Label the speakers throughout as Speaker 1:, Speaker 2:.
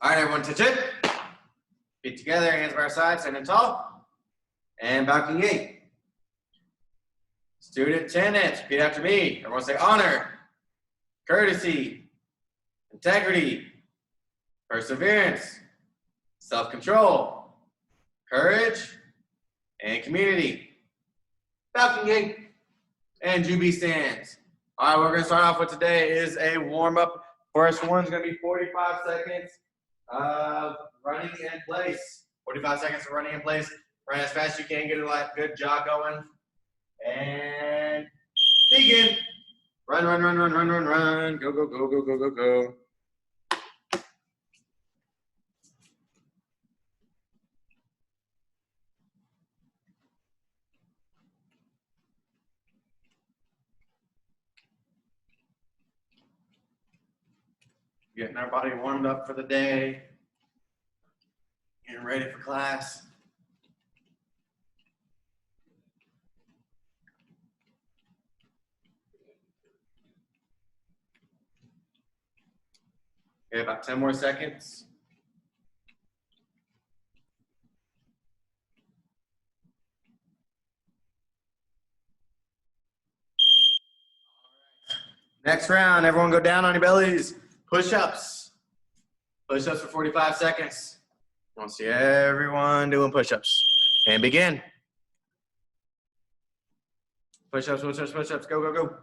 Speaker 1: All right, everyone, touch it. Feet together, hands by our sides, standing tall. And backing gate. Student tenants, repeat after me. Everyone say honor, courtesy, integrity, perseverance, self-control, courage, and community. Falcon gate and Juby stands. All right, we're gonna start off with today is a warm-up. First one's gonna be 45 seconds of running in place. 45 seconds of running in place. Run as fast as you can, get a good jog going. And begin. Run, run, run, run, run, run, run. Go, go, go, go, go, go, go. Getting our body warmed up for the day. Getting ready for class. Okay, about 10 more seconds. Next round, everyone go down on your bellies. Push-ups. Push-ups for 45 seconds. I want to see everyone doing push-ups. And begin. Push-ups, push-ups, push-ups. Go, go, go.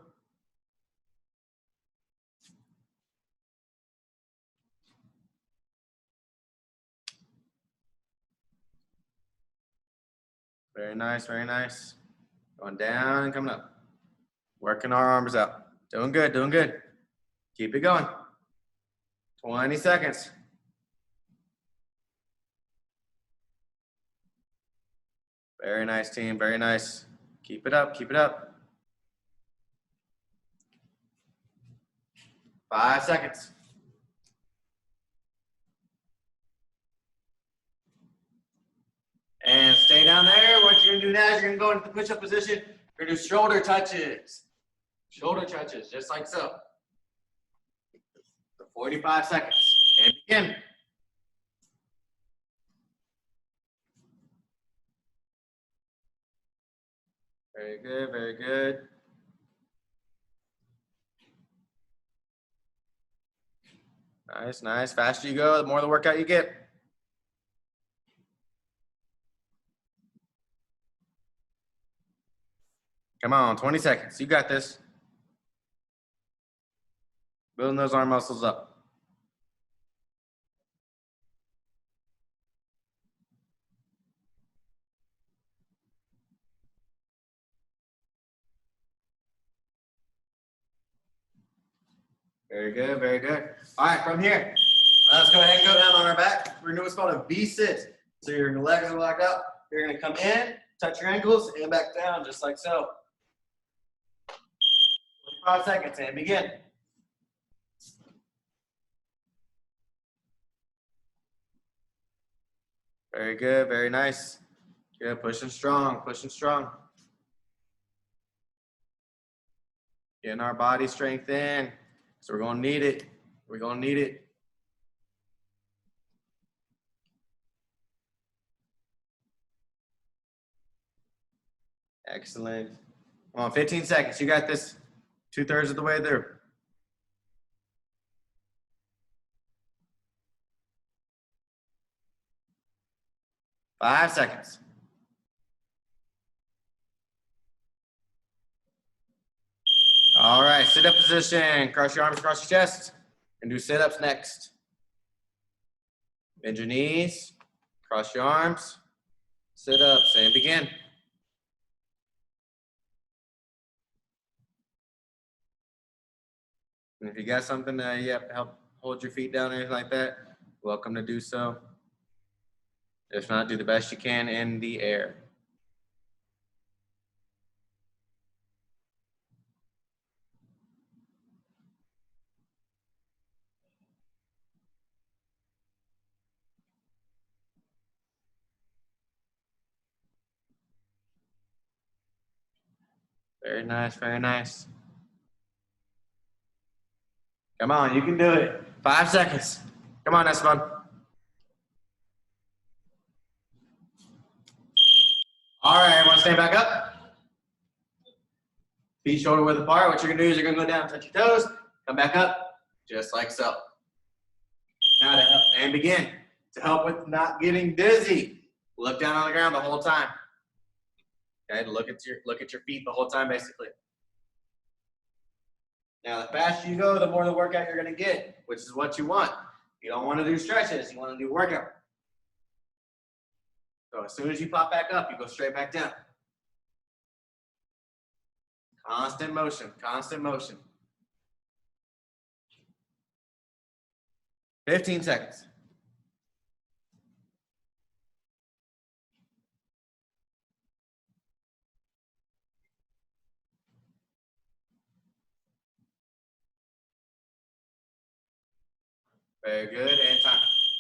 Speaker 1: Very nice, very nice. Going down and coming up. Working our arms out. Doing good, doing good. Keep it going. 20 seconds. Very nice, team, very nice. Keep it up, keep it up. 5 seconds. And stay down there. What you're gonna do now is you're gonna go into the push-up position. You're gonna do shoulder touches. Shoulder touches, just like so. For 45 seconds. And begin. Very good, very good. Nice, nice. Faster you go, the more the workout you get. Come on, 20 seconds. You got this. Building those arm muscles up. Very good, very good. All right, from here, let's go ahead and go down on our back. We're gonna do what's called a V-sit. So your legs are locked up. You're gonna come in, touch your ankles, and back down, just like so. 45 seconds, and begin. Very good, very nice. Good, pushing strong, pushing strong. Getting our body strength in. So we're gonna need it. We're gonna need it. Excellent. Come on, 15 seconds. You got this. 2/3 of the way through. 5 seconds. All right, sit-up position. Cross your arms across your chest. And do sit-ups next. Bend your knees. Cross your arms. Sit-ups and begin. And if you got something that you have to help hold your feet down or anything like that, welcome to do so. If not, do the best you can in the air. Very nice, very nice. Come on, you can do it. 5 seconds. Come on, Esteban. All right, everyone stand back up. Feet shoulder width apart. What you're gonna do is you're gonna go down, touch your toes, come back up, just like so. Now to help, and begin. To help with not getting dizzy, look down on the ground the whole time. Okay, look at your feet the whole time, basically. Now, the faster you go, the more the workout you're gonna get, which is what you want. You don't want to do stretches, you want to do workout. So as soon as you pop back up, you go straight back down. Constant motion, constant motion. 15 seconds. Very good, and time.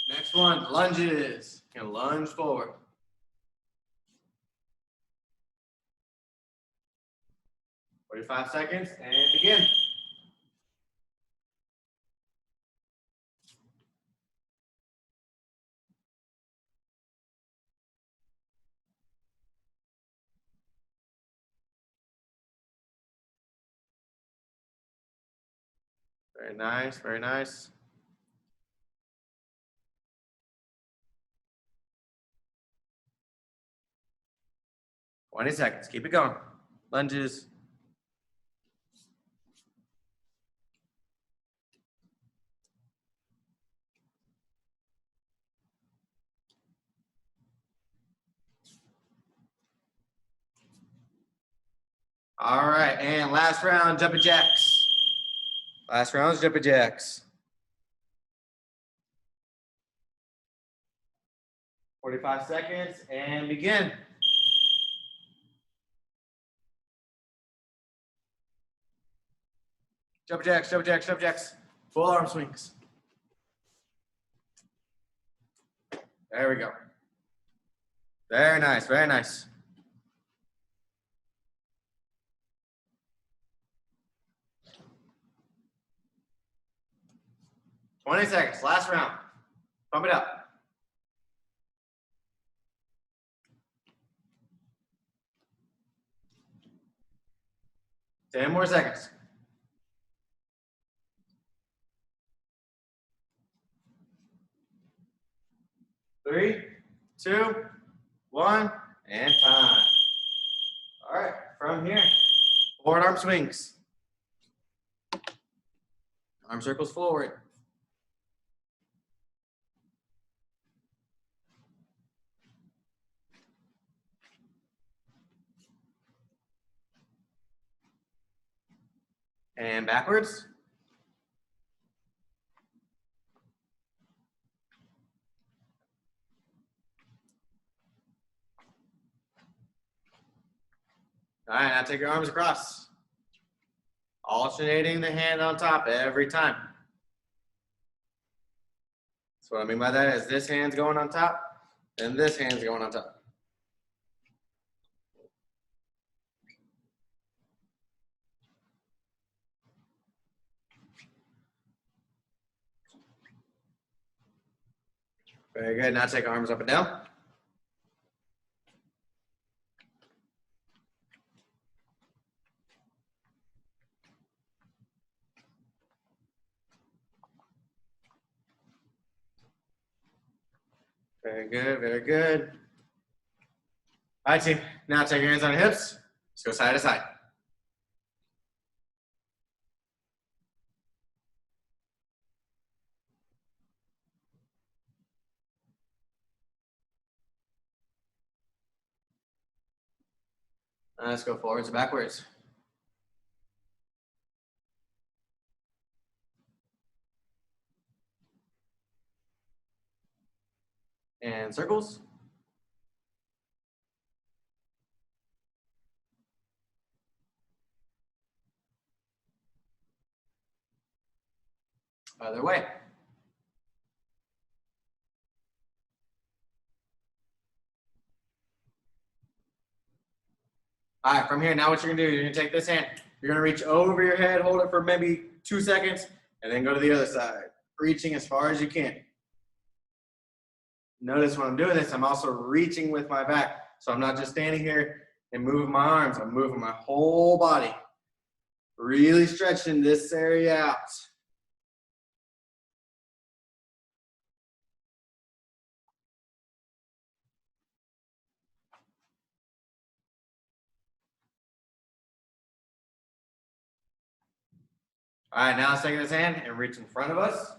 Speaker 1: Next one, lunges. You're gonna lunge forward. 45 seconds, and begin. Very nice, very nice. Twenty seconds, keep it going. Lunges. All right, and last round, jumping jacks. Last round is jumping jacks. 45 seconds, and begin. Jump jacks, jump jacks, jump jacks. Full arm swings. There we go. Very nice, very nice. $20 seconds, last round. Pump it up. Ten more seconds. 3, 2, 1, and time. All right, from here, forward arm swings. Arm circles forward. And backwards. All right, now take your arms across. Alternating the hand on top every time. So what I mean by that is this hand's going on top, and this hand's going on top. Very good. Now take arms up and down. Very good, very good. All right, team. Now take your hands on your hips. Let's go side to side. Let's go forwards and backwards. And circles. Other way. All right, from here, now what you're gonna do, you're gonna take this hand, you're gonna reach over your head, hold it for maybe 2 seconds, and then go to the other side, reaching as far as you can. Notice when I'm doing this, I'm also reaching with my back. So I'm not just standing here and moving my arms, I'm moving my whole body. Really stretching this area out. All right, now let's take this hand and reach in front of us.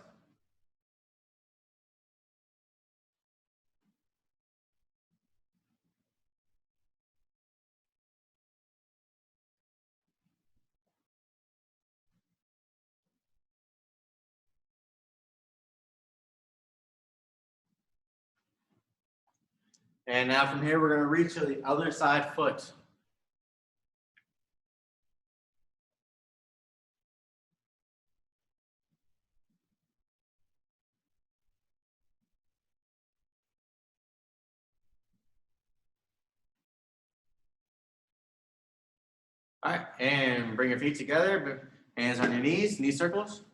Speaker 1: And now from here, we're going to reach to the other side foot. All right, and bring your feet together, hands on your knees, knee circles.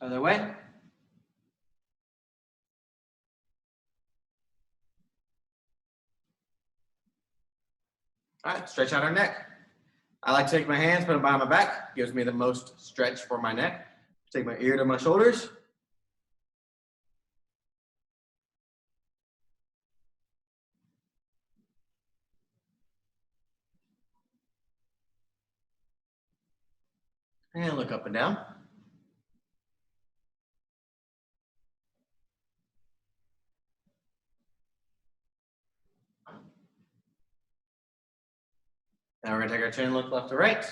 Speaker 1: Other way. All right, stretch out our neck. I like to take my hands, put them behind my back. Gives me the most stretch for my neck. Take my ear to my shoulders. And look up and down. Now we're gonna take our chin, look left to right.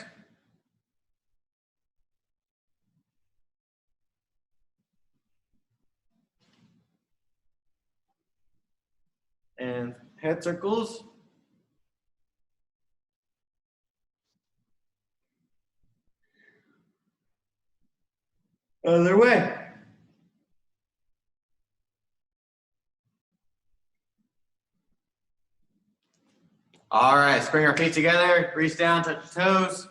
Speaker 1: And head circles. Other way. All right, bring our feet together, reach down, touch your toes.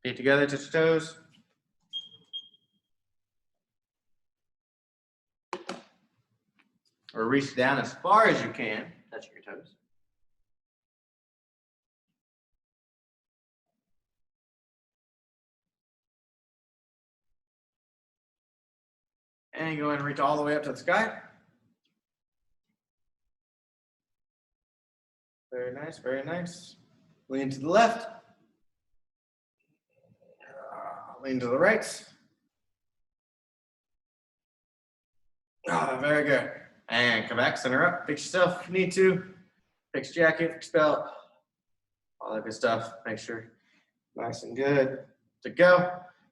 Speaker 1: Feet together, touch your toes. Or reach down as far as you can, touching your toes. And go ahead and reach all the way up to the sky. Very nice, very nice. Lean to the left. Lean to the right. Very good. And come back, center up, fix yourself if you need to. Fix your jacket, fix your belt, all that good stuff. Make sure nice and good to go.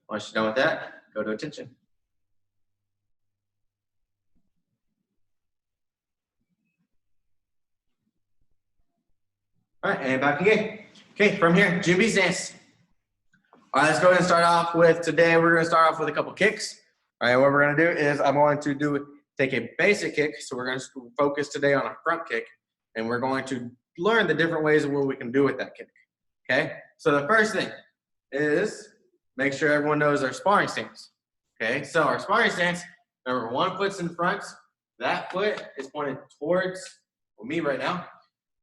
Speaker 1: Once you're done with that, go to attention. All right, and back again. Okay, from here, Jimmy stance. All right, let's go ahead and start off with today. We're going to start off with a couple kicks. All right, what we're going to do is I'm going to take a basic kick. So we're going to focus today on a front kick, and we're going to learn the different ways of what we can do with that kick. Okay, so the first thing is make sure everyone knows our sparring stance. Okay, so our sparring stance, remember, one foot's in front. That foot is pointed towards me right now.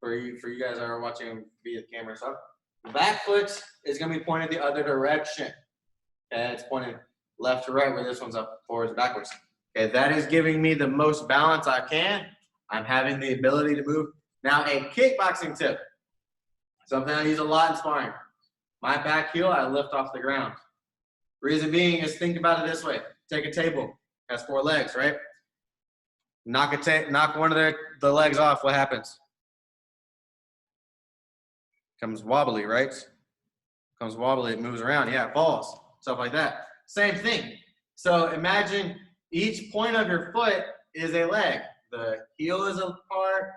Speaker 1: For you guys that are watching via the camera stuff, the back foot is going to be pointed the other direction. Okay, it's pointed left to right, where this one's up forwards and backwards. Okay, that is giving me the most balance I can. I'm having the ability to move. Now, a kickboxing tip, something I use a lot in sparring. My back heel, I lift off the ground. Reason being is, think about it this way. Take a table, has 4 legs, right? Knock one of the legs off, what happens? Comes wobbly, right? Comes wobbly, it moves around, yeah, it falls, stuff like that. Same thing. So imagine each point of your foot is a leg. The heel is a part,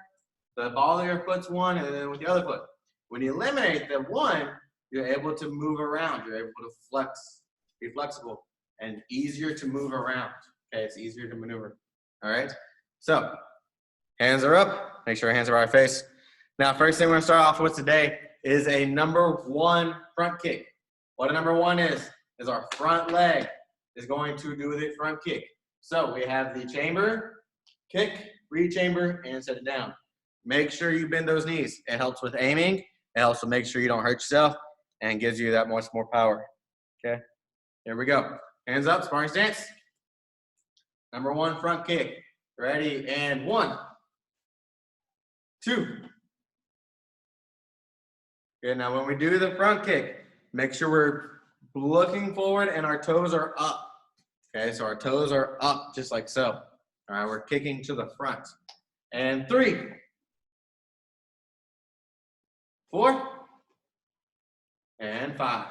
Speaker 1: the ball of your foot's one, and then with the other foot. When you eliminate the one, you're able to move around. You're able to flex, be flexible, and easier to move around. Okay, it's easier to maneuver. All right? So, hands are up. Make sure your hands are by our face. Now, first thing we're going to start off with today is a number 1 front kick. What a number one is our front leg is going to do the front kick. So we have the chamber, kick, re-chamber, and set it down. Make sure you bend those knees. It helps with aiming. It helps to make sure you don't hurt yourself and gives you that much more power. Okay, here we go. Hands up, sparring stance. Number one, front kick. Ready, and 1, 2. Okay, now when we do the front kick, make sure we're looking forward and our toes are up. Okay, so our toes are up just like so. All right, we're kicking to the front. And 3, 4, and 5.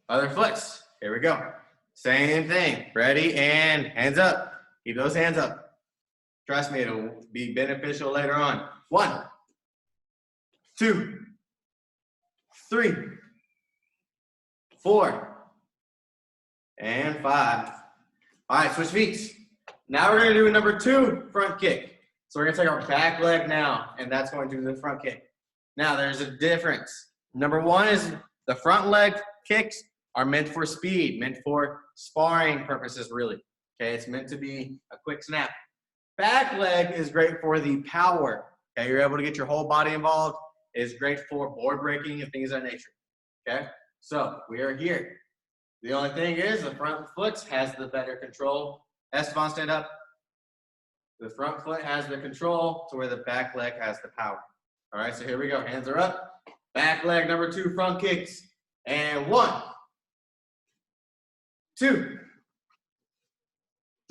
Speaker 1: Other flicks. Here we go. Same thing. Ready, and hands up. Keep those hands up. Trust me, it'll be beneficial later on. 1, 2, 3, 4, and 5. All right, switch feet. Now we're gonna do a number 2 front kick. So we're gonna take our back leg now, and that's going to be the front kick. Now there's a difference. Number 1 is the front leg kicks are meant for speed, meant for sparring purposes, really. Okay, it's meant to be a quick snap. Back leg is great for the power. Okay, you're able to get your whole body involved. It's great for board breaking and things of that nature. Okay, so we are here. The only thing is the front foot has the better control. Esteban, stand up. The front foot has the control to where the back leg has the power. All right, so here we go. Hands are up. Back leg, number 2, front kicks. And 1, 2,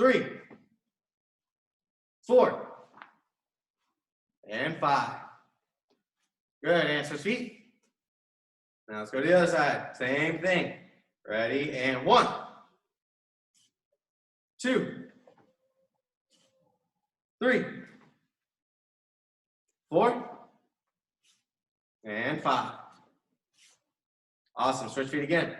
Speaker 1: 3, 4, and 5. Good, and switch feet. Now let's go to the other side. Same thing. Ready, and 1, 2, 3, 4, and 5. Awesome, switch feet again.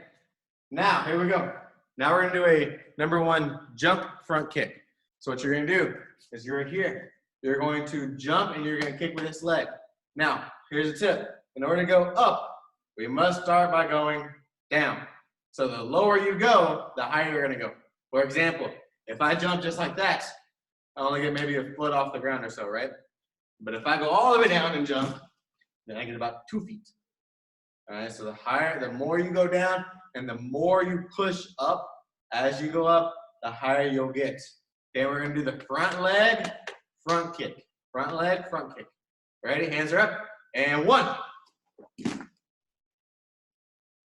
Speaker 1: Now, here we go. Now we're gonna do a number 1 jump front kick. So what you're gonna do is you're here. You're going to jump and you're gonna kick with this leg. Now, here's a tip. In order to go up, we must start by going down. So the lower you go, the higher you're gonna go. For example, if I jump just like that, I only get maybe a foot off the ground or so, right? But if I go all the way down and jump, then I get about 2 feet. All right, so the more you go down and the more you push up as you go up, the higher you'll get. Okay, we're gonna do the front leg, front kick. Front leg, front kick. Ready, hands are up. And 1.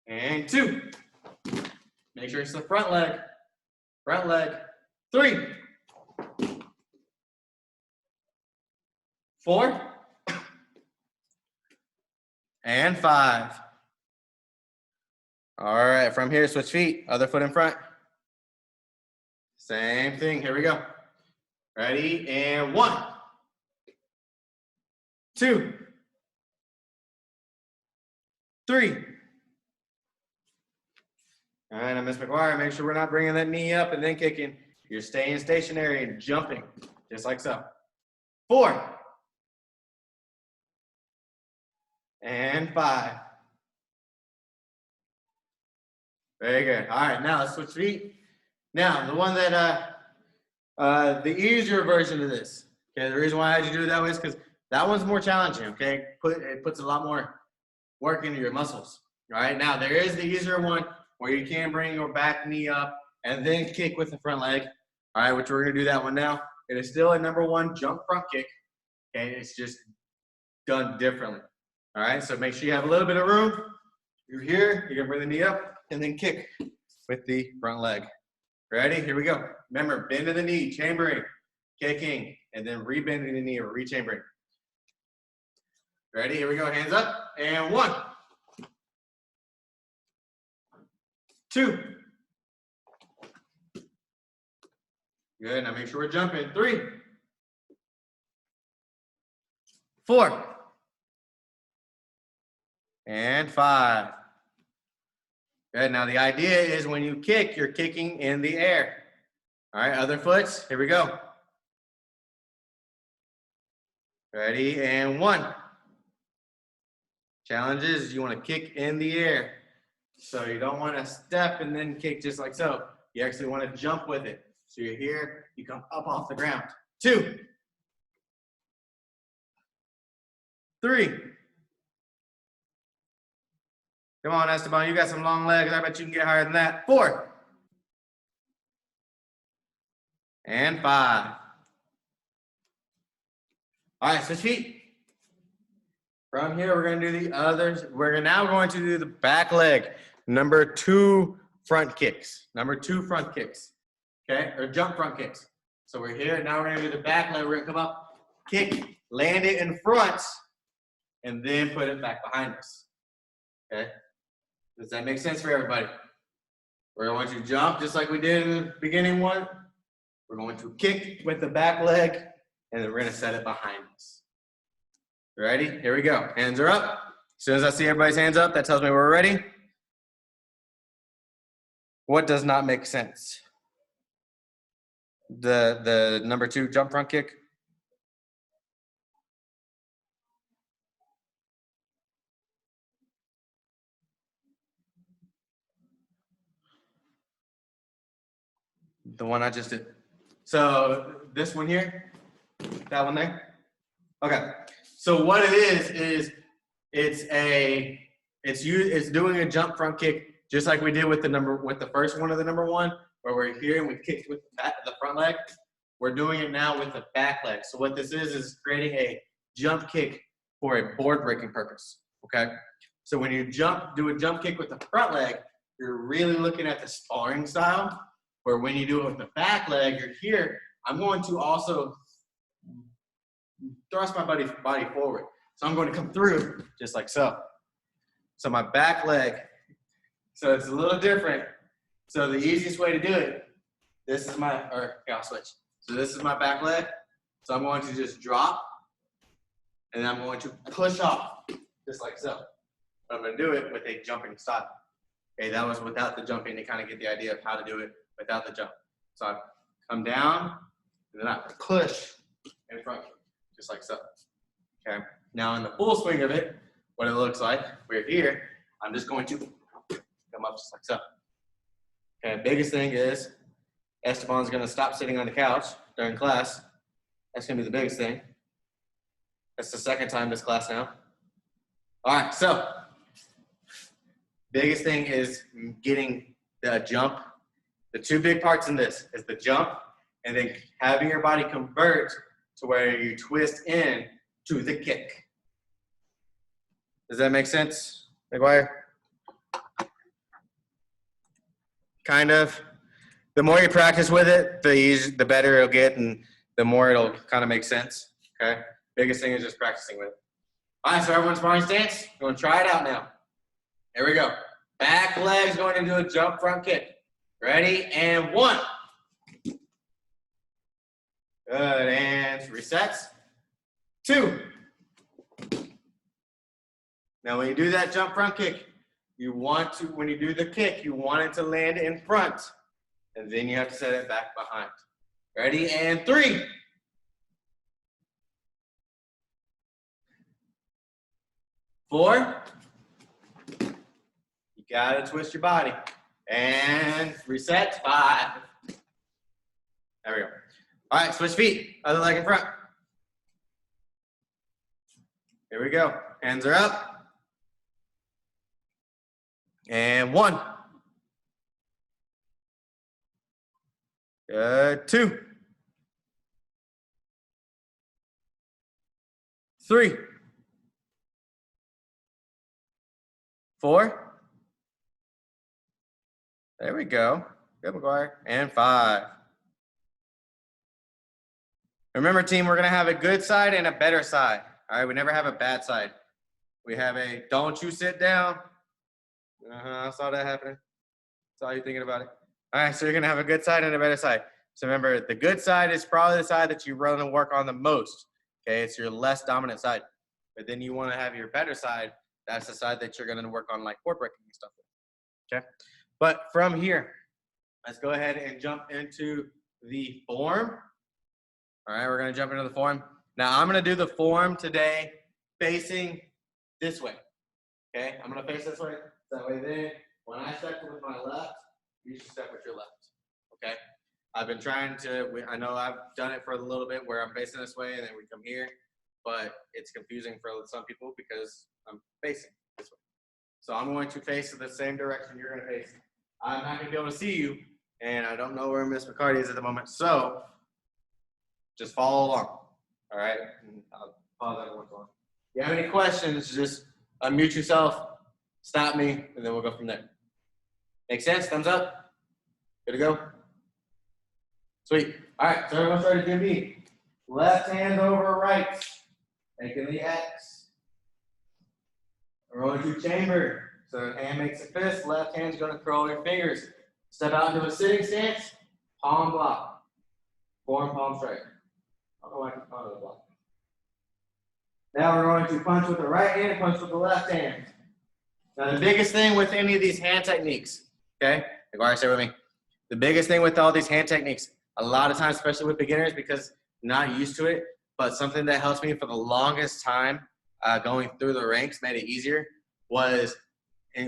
Speaker 1: And 2. Make sure it's the front leg. Front leg. 3. 4. And 5. All right, from here, switch feet. Other foot in front. Same thing, here we go. Ready, and 1, 2, 3. All right, now Ms. McGuire, make sure we're not bringing that knee up and then kicking. You're staying stationary and jumping, just like so. 4. And 5. Very good. All right, now let's switch feet. Now, the one that, the easier version of this. Okay, the reason why I had you do it that way is because that one's more challenging, okay? It puts a lot more work into your muscles. All right, now there is the easier one where you can bring your back knee up and then kick with the front leg. All right, which we're gonna do that one now. It is still a number 1 jump front kick, okay? It's just done differently. All right, so make sure you have a little bit of room. You're here, you're gonna bring the knee up and then kick with the front leg. Ready? Here we go. Remember, bend to the knee, chambering, kicking, and then re-bending the knee or re-chambering. Ready? Here we go. Hands up. And 1, 2. Good. Now make sure we're jumping. 3, 4, and 5. Good. Now the idea is when you kick, you're kicking in the air. All right, other foots. Here we go. Ready, and 1. Challenge is you want to kick in the air. So you don't want to step and then kick just like so. You actually want to jump with it. So you're here, you come up off the ground. 2, 3. Come on, Esteban, you got some long legs. I bet you can get higher than that. 4. And 5. All right, switch feet. From here, we're going to do the others. We're now going to do the back leg. Number 2 front kicks. Number 2 front kicks. Okay, or jump front kicks. So we're here. Now we're going to do the back leg. We're going to come up, kick, land it in front, and then put it back behind us. Okay? Does that make sense for everybody? We're going to jump just like we did in the beginning one. We're going to kick with the back leg, and then we're going to set it behind us. Ready? Here we go. Hands are up. As soon as I see everybody's hands up, that tells me we're ready. What does not make sense? The number 2 jump front kick. The one I just did. So this one here, that one there. Okay. So what it is it's doing a jump front kick just like we did with the first one of the number 1, where we're here and we kicked with the front leg. We're doing it now with the back leg. So what this is creating a jump kick for a board breaking purpose. Okay. So when you do a jump kick with the front leg, you're really looking at the sparring style. Where when you do it with the back leg, you're here. I'm going to also thrust my body forward. So I'm going to come through just like so. So my back leg, so it's a little different. So the easiest way to do it, I'll switch. So this is my back leg. So I'm going to just drop, and then I'm going to push off, just like so. I'm going to do it with a jumping style. Okay, that was without the jumping to kind of get the idea of how to do it without the jump. So I come down, and then I push in front, just like so. Okay. Now in the full swing of it, what it looks like, we're here. I'm just going to come up just like so. Okay. Biggest thing is Esteban's going to stop sitting on the couch during class. That's going to be the biggest thing. That's the 2nd time this class now. All right. So biggest thing is getting the jump. The 2 big parts in this is the jump and then having your body convert to where you twist in to the kick. Does that make sense, McGuire? Kind of. The more you practice with it, the better it'll get and the more it'll kind of make sense. Okay? Biggest thing is just practicing with it. All right, so everyone's sparring stance. We're going to try it out now. Here we go. Back leg's going to do a jump front kick. Ready? And 1. Good. And resets. 2. Now, when you do that jump front kick, when you do the kick, you want it to land in front. And then you have to set it back behind. Ready? And 3. 4. You got to twist your body. And reset. 5. There we go. All right, switch feet. Other leg in front. Here we go. Hands are up. And 1. Good. 2. 3. 4. There we go. Good, McGuire. And 5. Remember, team, we're going to have a good side and a better side. All right, we never have a bad side. We have a don't you sit down. I saw that happening. Saw you thinking about it. All right, so you're going to have a good side and a better side. So remember, the good side is probably the side that you run and work on the most. Okay, it's your less dominant side. But then you want to have your better side. That's the side that you're going to work on like board breaking and stuff. Okay, but from here, let's go ahead and jump into the form. All right, we're going to jump into the form. Now, I'm going to do the form today facing this way. Okay, I'm going to face this way. That way then When I step with my left, you should step with your left. Okay? I've been trying to, I know I've done it for a little bit where I'm facing this way and then we come here, but it's confusing for some people because I'm facing this way. So I'm going to face the same direction you're going to face. I'm not going to be able to see you, and I don't know where Miss McCarty is at the moment. So just follow along. All right? And I'll pause everyone's on. If you have any questions, just unmute yourself, stop me, and then we'll go from there. Make sense? Thumbs up? Good to go? Sweet. All right, so everyone's ready to do me. Left hand over right, making the X. We're going to chamber. So hand makes a fist, left hand's going to curl your fingers. Step out into a sitting stance, palm block. Form palm strike. I don't know why I can call it a block. Now we're going to punch with the right hand, punch with the left hand. Now the biggest thing with any of these hand techniques, okay? McGuire, say with me. The biggest thing with all these hand techniques, a lot of times, especially with beginners, because I'm not used to it, but something that helps me for the longest time going through the ranks, made it easier, was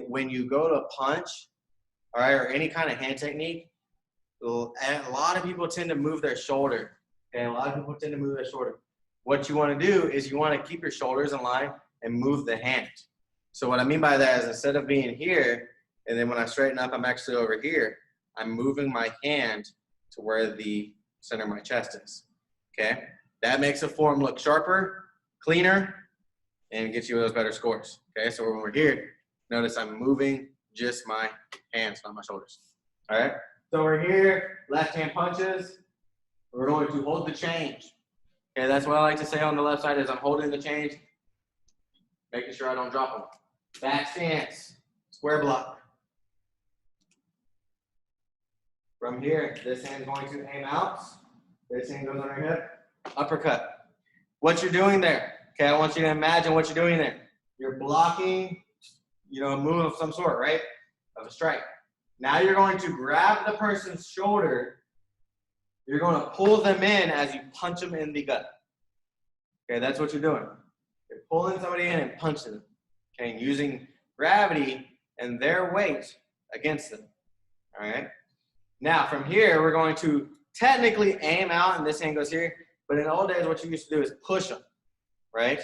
Speaker 1: when you go to punch, all right, or any kind of hand technique, a lot of people tend to move their shoulder. Okay, a lot of people tend to move their shoulder. What you want to do is you want to keep your shoulders in line and move the hand. So what I mean by that is instead of being here, and then when I straighten up, I'm actually over here, I'm moving my hand to where the center of my chest is. Okay, that makes a form look sharper, cleaner, and gets you those better scores. Okay, so when we're here, notice I'm moving just my hands, not my shoulders. All right, so we're here, left hand punches. We're going to hold the change. Okay, that's what I like to say on the left side is I'm holding the change, making sure I don't drop them. Back stance, square block. From here, this hand's going to aim out. This hand goes on her hip. Uppercut. What you're doing there, okay, I want you to imagine what you're doing there. You're blocking, a move of some sort, right? Of a strike. Now you're going to grab the person's shoulder. You're going to pull them in as you punch them in the gut. Okay, that's what you're doing. You're pulling somebody in and punching them. Okay, and using gravity and their weight against them. All right. Now from here, we're going to technically aim out, and this hand goes here. But in the old days, what you used to do is push them, right?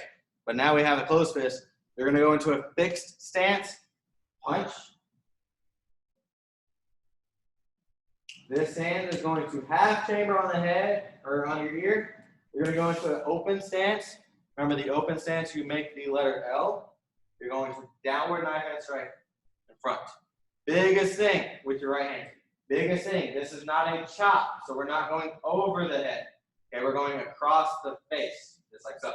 Speaker 1: But now we have a closed fist. You're going to go into a fixed stance, punch. This hand is going to half chamber on the head or on your ear. You're going to go into an open stance. Remember the open stance, you make the letter L. You're going to downward knife hand strike in front. Biggest thing with your right hand. Biggest thing, this is not a chop, so we're not going over the head. Okay, we're going across the face, just like so.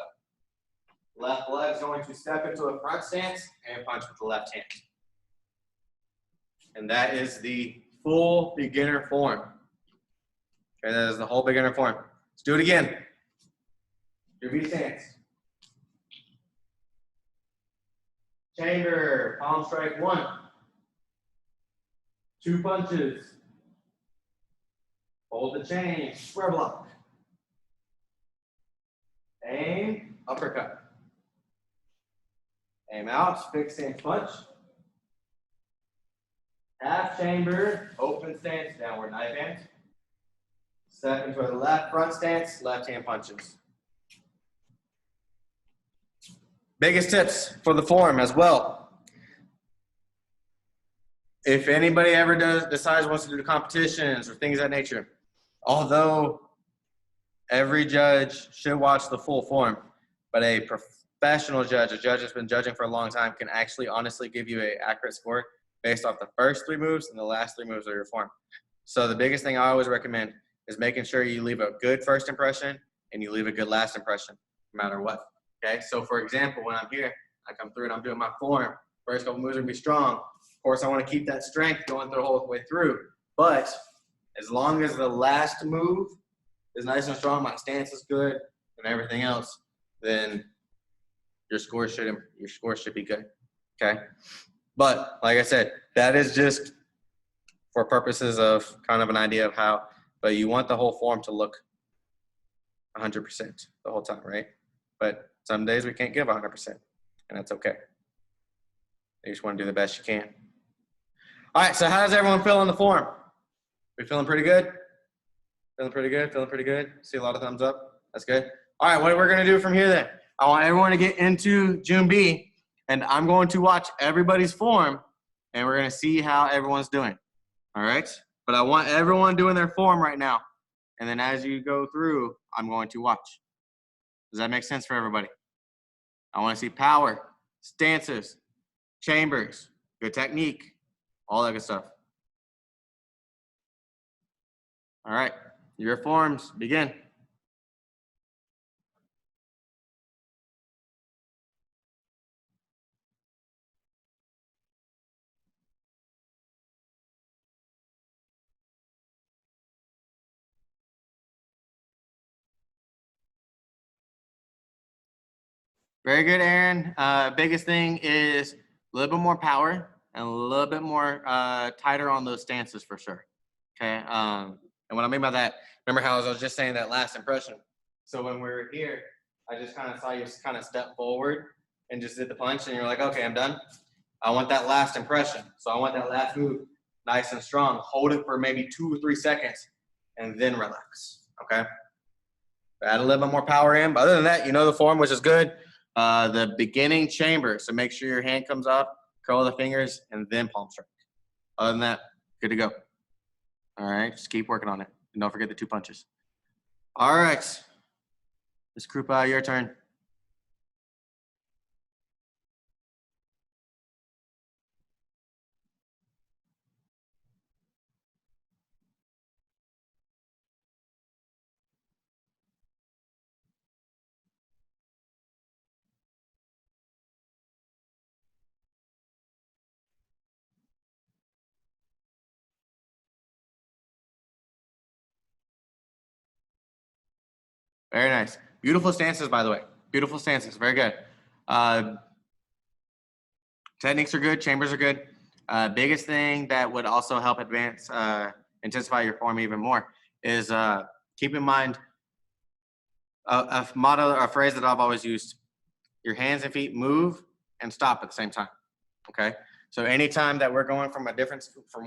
Speaker 1: Left leg is going to step into a front stance and punch with the left hand. And that is the full beginner form. Okay, that is the whole beginner form. Let's do it again. Your V stance. Chamber, palm strike 1. 2 punches. Hold the change, square block. Aim, uppercut. Aim out, fixed stance punch. Half chamber, open stance, downward knife hand. Step into a left front stance, left hand punches. Biggest tips for the form as well. If anybody ever decides wants to do competitions or things of that nature, although every judge should watch the full form, but a professional judge, a judge that's been judging for a long time, can actually honestly give you an accurate score based off the first 3 moves and the last 3 moves of your form. So the biggest thing I always recommend is making sure you leave a good first impression and you leave a good last impression, no matter what. Okay, so for example, when I'm here, I come through and I'm doing my form. First couple moves are gonna be strong. Of course, I want to keep that strength going through the whole way through. But as long as the last move is nice and strong, my stance is good, and everything else, then your score should be good. Okay. But like I said, that is just for purposes of kind of an idea of how. But you want the whole form to look 100% the whole time, right? But some days we can't give 100%, and that's okay. You just want to do the best you can. All right, so how does everyone feel on the form? We feeling pretty good? Feeling pretty good, feeling pretty good. See a lot of thumbs up. That's good. All right, what we're gonna do from here then? I want everyone to get into June B, and I'm going to watch everybody's form, and we're gonna see how everyone's doing. All right? But I want everyone doing their form right now. And then as you go through, I'm going to watch. Does that make sense for everybody? I want to see power, stances, chambers, good technique, all that good stuff. All right, your forms, begin. Very good, Aaron. Biggest thing is a little bit more power and a little bit more tighter on those stances for sure. Okay. And what I mean by that, remember how I was just saying that last impression. So when we were here, I just kind of saw you kind of step forward and just did the punch, and you're like, okay, I'm done. I want that last impression. So I want that last move nice and strong. Hold it for maybe 2 or 3 seconds and then relax. Okay. Add a little bit more power in. But other than that, you know the form, which is good. The beginning chamber. So make sure your hand comes up, curl the fingers, and then palm strike. Other than that, good to go. All right, just keep working on it. And don't forget the 2 punches. All right. Ms. Krupa, your turn. Very nice. Beautiful stances, by the way. Beautiful stances. Very good. Techniques are good. Chambers are good. Biggest thing that would also help intensify your form even more is keep in mind a motto or a phrase that I've always used. Your hands and feet move and stop at the same time. Okay. So anytime that we're going from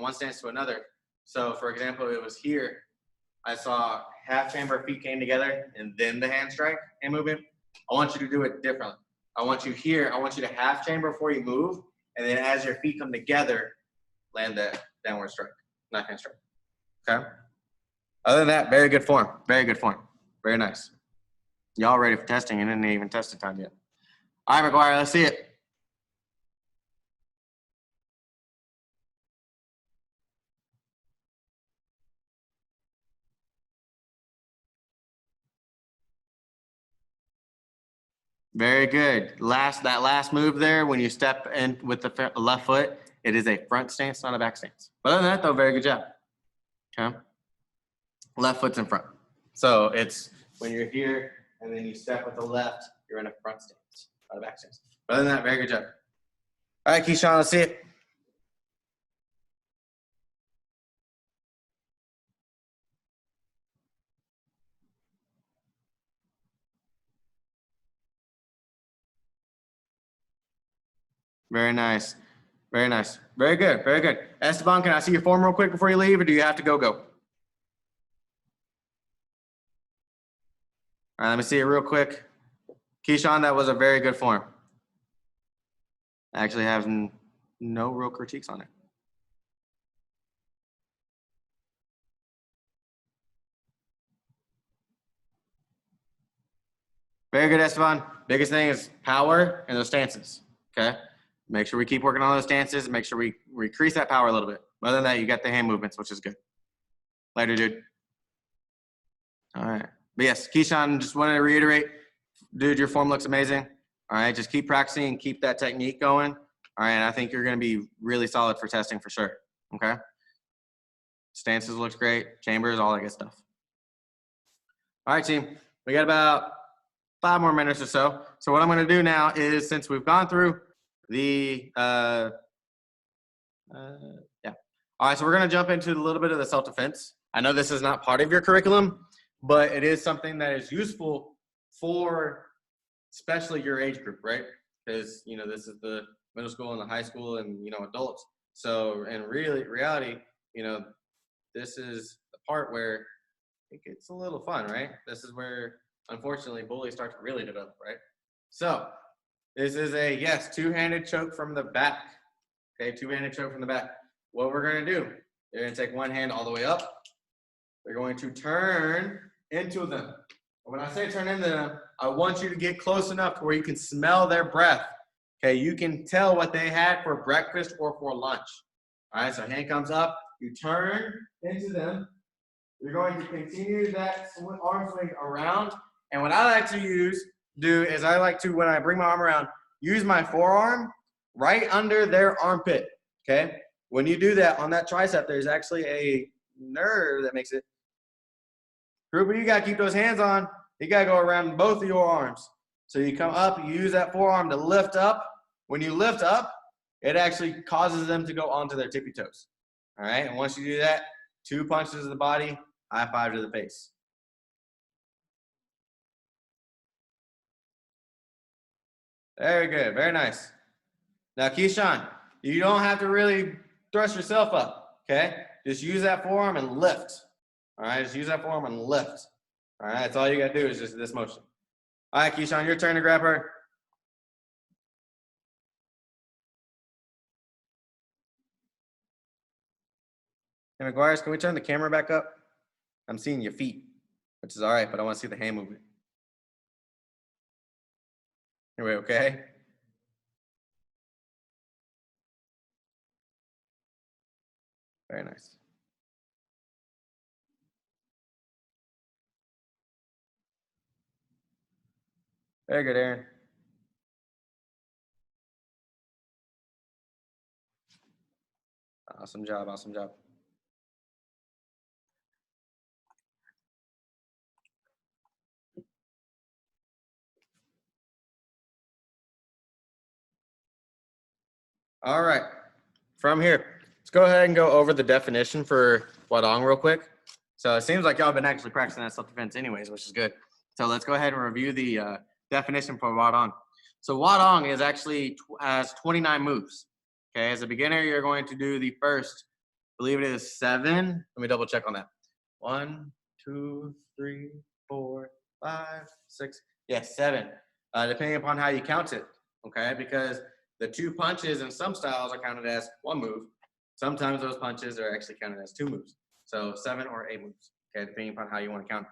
Speaker 1: one stance to another. So for example, it was here. I saw half chamber feet came together and then the hand strike and movement. I want you to do it differently. I want you to half chamber before you move. And then as your feet come together, land that downward strike, not hand strike. Okay. Other than that, very good form. Very good form. Very nice. Y'all ready for testing and didn't even tested time yet. All right, McGuire, let's see it. Very good. That last move there, when you step in with the left foot, it is a front stance, not a back stance. But other than that, though, very good job. Okay. Left foot's in front. So it's when you're here and then you step with the left, you're in a front stance, not a back stance. But other than that, very good job. All right, Keyshawn, let's see it. Very nice. Very nice. Very good. Very good. Esteban, can I see your form real quick before you leave, or do you have to go? All right, let me see it real quick. Keyshawn, that was a very good form. I actually have no real critiques on it. Very good, Esteban. Biggest thing is power and those stances. Okay. Make sure we keep working on those stances. Make sure we increase that power a little bit. Other than that, you got the hand movements, which is good. Later, dude. All right. But yes, Keyshawn, just wanted to reiterate, dude, your form looks amazing. All right. Just keep practicing and keep that technique going. All right. And I think you're going to be really solid for testing for sure. Okay. Stances looks great. Chambers, all that good stuff. All right, team. We got about 5 more minutes or so. So what I'm going to do now is, since we've gone through the, yeah. All right, so we're going to jump into a little bit of the self-defense. I know this is not part of your curriculum, but it is something that is useful for especially your age group, right? Because, you know, this is the middle school and the high school and, you know, adults. So in reality, you know, this is the part where it gets a little fun, right? This is where, unfortunately, bullies start to really develop, right? So this is a, yes, two-handed choke from the back. Okay, two-handed choke from the back. What we're gonna do, you're gonna take one hand all the way up. We're going to turn into them. When I say turn into them, I want you to get close enough to where you can smell their breath. Okay, you can tell what they had for breakfast or for lunch. All right, so hand comes up, you turn into them. You're going to continue that arm swing around. And what I like to do is I like to, when I bring my arm around, use my forearm right under their armpit. Okay, when you do that on that tricep, there's actually a nerve that makes it. Grouper, you got to keep those hands on. You got to go around both of your arms. So you come up, you use that forearm to lift up. When you lift up, it actually causes them to go onto their tippy toes. All right, and once you do that, 2 punches to the body, high five to the face. Very good, very nice. Now, Keyshawn, you don't have to really thrust yourself up, okay? Just use that forearm and lift. All right, just use that forearm and lift. All right, that's all you got to do is just this motion. All right, Keyshawn, your turn to grab her. Hey, McGuire's, can we turn the camera back up? I'm seeing your feet, which is all right, but I want to see the hand movement. Anyway, okay? Very nice. Very good, Aaron. Awesome job, awesome job. All right, from here, let's go ahead and go over the definition for Wadong real quick. So it seems like y'all have been actually practicing that self-defense anyways, which is good. So let's go ahead and review the definition for Wadong. So Wadong is actually has 29 moves. Okay, as a beginner, you're going to do the first, I believe it is 7. Let me double check on that. 1, 2, 3, 4, 5, 6. Yes, 7. Depending upon how you count it. Okay, because the 2 punches in some styles are counted as 1 move. Sometimes those punches are actually counted as 2 moves. So 7 or 8 moves, okay, depending upon how you want to count it.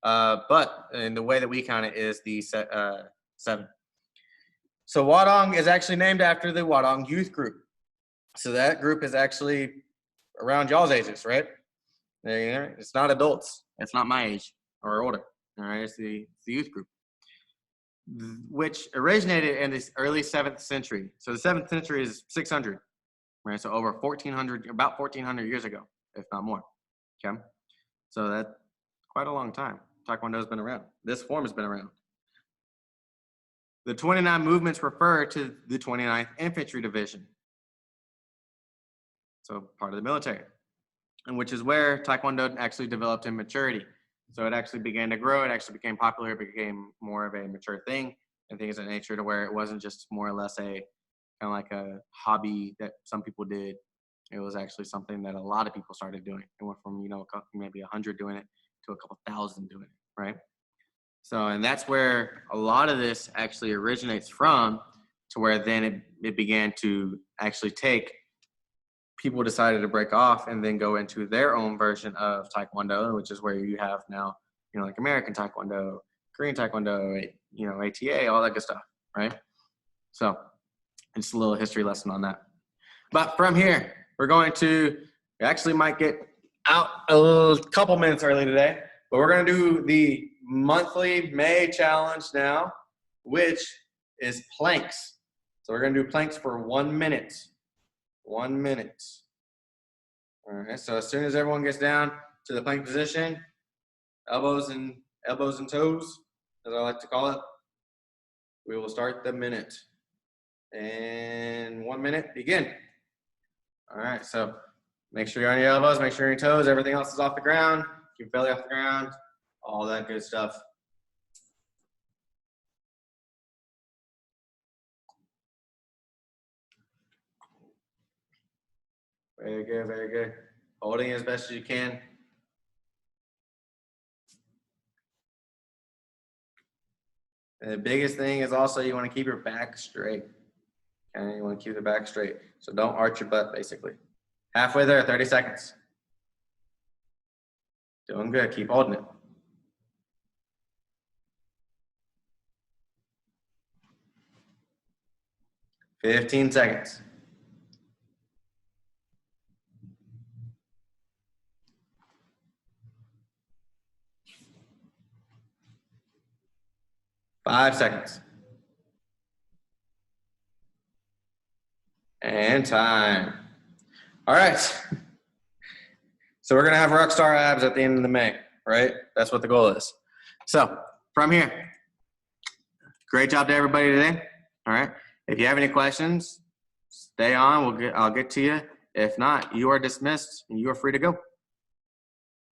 Speaker 1: But in the way that we count it is the 7. So Wadong is actually named after the Wadong Youth Group. So that group is actually around y'all's ages, right? It's not adults. It's not my age or older. All right, it's the youth group, which originated in the early 7th century. So the 7th century is 600, right? So over 1,400, about 1,400 years ago, if not more. Okay, so that's quite a long time. Taekwondo's been around. This form has been around. The 29 movements refer to the 29th Infantry Division. So part of the military, and which is where Taekwondo actually developed in maturity. So it actually began to grow. It actually became popular. It became more of a mature thing and things of that nature, to where it wasn't just more or less a kind of like a hobby that some people did. It was actually something that a lot of people started doing. It went from, maybe 100 doing it to a couple thousand doing it, right? So, and that's where a lot of this actually originates from, to where then it began to actually take. People decided to break off and then go into their own version of Taekwondo, which is where you have now, like American Taekwondo, Korean Taekwondo, ATA, all that good stuff, right? So just a little history lesson on that. But from here, we actually might get out a couple minutes early today, but we're going to do the monthly May challenge now, which is planks. So we're going to do planks for 1 minute. 1 minute. All right, so as soon as everyone gets down to the plank position, elbows and toes, as I like to call it, we will start the minute. And 1 minute, begin. All right, so make sure you're on your elbows, make sure you're on your toes, everything else is off the ground, keep belly off the ground, all that good stuff. Very good, very good. Holding as best as you can. And the biggest thing is also you want to keep your back straight. Okay, you want to keep the back straight. So don't arch your butt, basically. Halfway there, 30 seconds. Doing good, keep holding it. $15 seconds. $5 seconds. And time. All right. So we're going to have rockstar abs at the end of the May, right? That's what the goal is. So from here, great job to everybody today. All right. If you have any questions, stay on. I'll get to you. If not, you are dismissed and you are free to go.